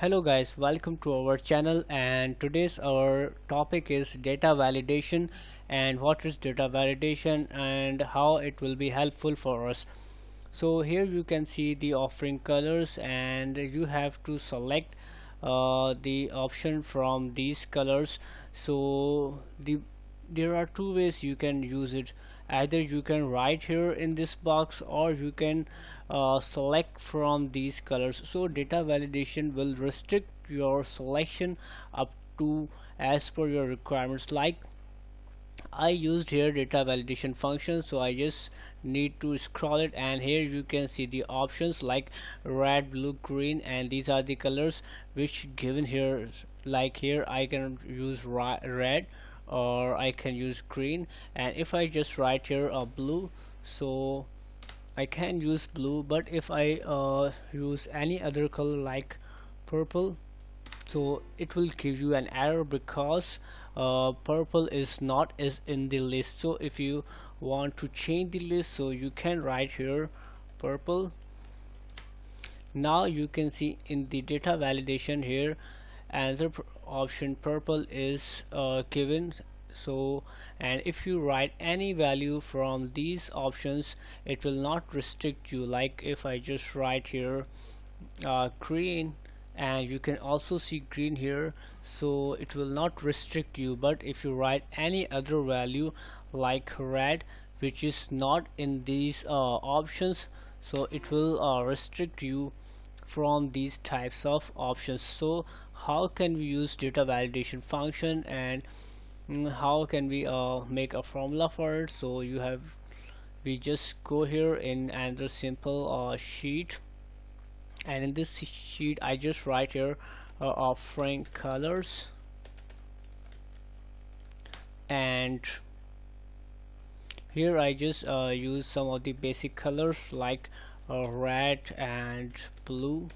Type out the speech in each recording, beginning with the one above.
Hello guys, welcome to our channel, and today's our topic is data validation and what is data validation and how it will be helpful for us. So here you can see the offering colors, and you have to select the option from these colors. So there are two ways you can use it. Either you can write here in this box, or you can select from these colors. So data validation will restrict your selection up to as per your requirements. Like I used here data validation function, so I just need to scroll it, and here you can see the options like red, blue, green, and these are the colors which given here. Like here I can use red, or I can use green, and if I just write here a blue, so I can use blue. But if I use any other color like purple, so it will give you an error because purple is not is in the list. So if you want to change the list, so you can write here purple. Now you can see in the data validation here another option purple is given. So, and if you write any value from these options, it will not restrict you. Like if I just write here green, and you can also see green here, so it will not restrict you. But if you write any other value like red, which is not in these options, so it will restrict you from these types of options. So how can we use data validation function, and how can we make a formula for it? So we just go here in another simple sheet, and in this sheet I just write here offering colors, and here I just use some of the basic colors like red and blue,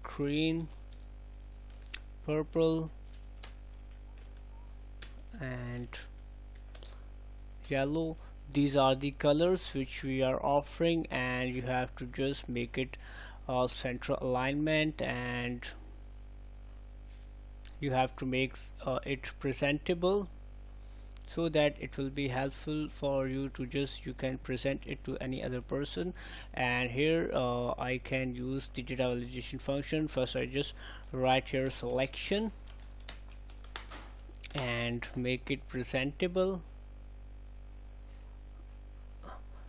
green, purple, and yellow. These are the colors which we are offering, and you have to just make it central alignment, and you have to make it presentable so that it will be helpful for you to just you can present it to any other person. And here I can use the data validation function. First I just write here selection and make it presentable.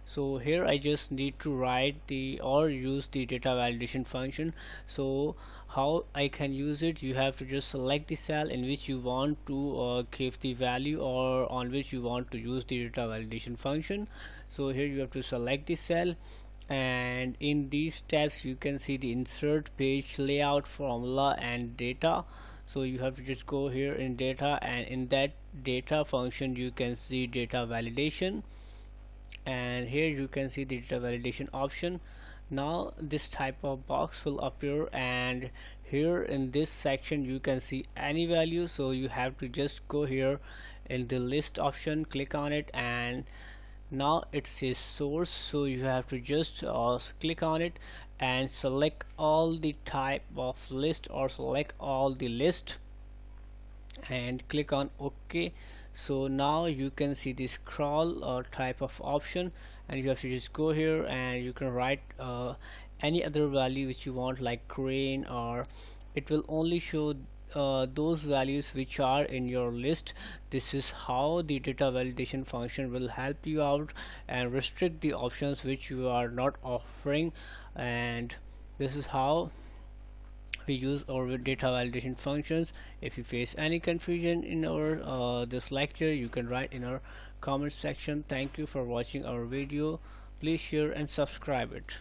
So here I just need to write the or use the data validation function. So how I can use it, you have to just select the cell in which you want to give the value, or on which you want to use the data validation function. So here you have to select the cell, and in these tabs you can see the insert, page layout, formula, and data. So you have to just go here in data, and in that data function you can see data validation, and here you can see the data validation option. Now this type of box will appear, and here in this section you can see any value. So you have to just go here in the list option, click on it, and now it says source. So you have to just click on it and select all the type of list, or select all the list, and click on OK. So now you can see the scroll type of option, and you have to just go here and you can write any other value which you want, like green, or it will only show those values which are in your list. This is how the data validation function will help you out and restrict the options which you are not offering. And this is how we use our data validation functions. If you face any confusion in our this lecture, you can write in our comment section. Thank you for watching our video. Please share and subscribe it.